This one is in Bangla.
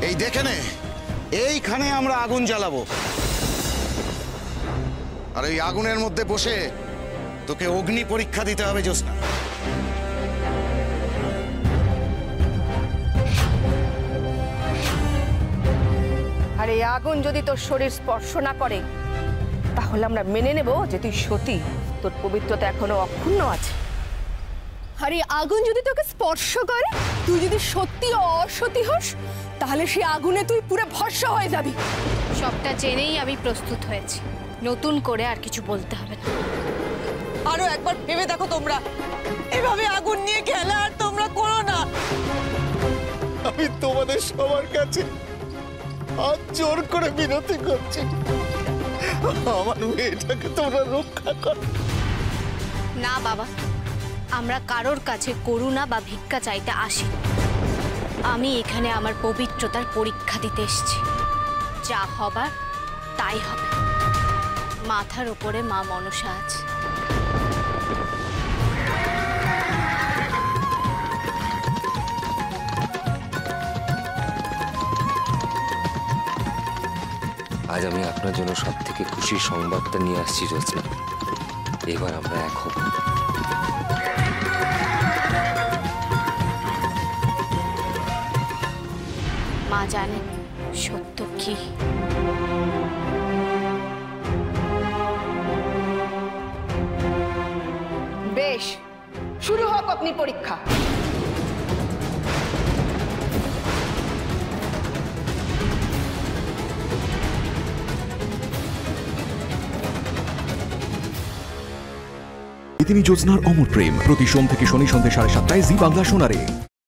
এই দেখে নে, এইখানে আমরা আগুন জ্বালাবো, আর ওই আগুনের মধ্যে বসে তোকে অগ্নি পরীক্ষা দিতে হবে জ্যোৎস্না। আর এই আগুন যদি তোর শরীর স্পর্শ না করে তাহলে আমরা মেনে নেব যে তুই সতী, তোর পবিত্রতা এখনো অক্ষুণ্ণ আছে। আর এই আগুন যদি তোকে স্পর্শ করে, তুই যদি সত্যি অসতী হস, তাহলে সেই আগুনে তুই পুরো ভস্ম হয়ে যাবি। সবটা জেনেই আমি প্রস্তুত হয়েছি, নতুন করে আর কিছু বলতে হবে না। আরো একবার ভেবে দেখো, তোমরা এভাবে আগুন নিয়ে খেলা আর তোমরা করো না। আমি তোমাদের সবার কাছে হাত জোর করে বিনতি করছি, আমার মেয়েটাকে তোমরা রক্ষা করো। না বাবা, আমরা কারোর কাছে করুণা বা ভিক্ষা চাইতে আসি। আমি এখানে আমার পবিত্রতার পরীক্ষা দিতে এসেছি, যা হবার তাই হবে। মাথার উপরে মা মনসা আছে। আজ আমি আপনার জন্য সব থেকে খুশির সংবাদটা নিয়ে আসছি জ্যোৎস্না। এবার আমরা এক হব। মা জানেন সত্য কি। বেশ, শুরু হোক অগ্নি পরীক্ষা। তিনি জ্যোৎস্নার অমর প্রেম, প্রতি সোম থেকে শনি সন্ধ্যে 7:30 জি বাংলা সোনারে।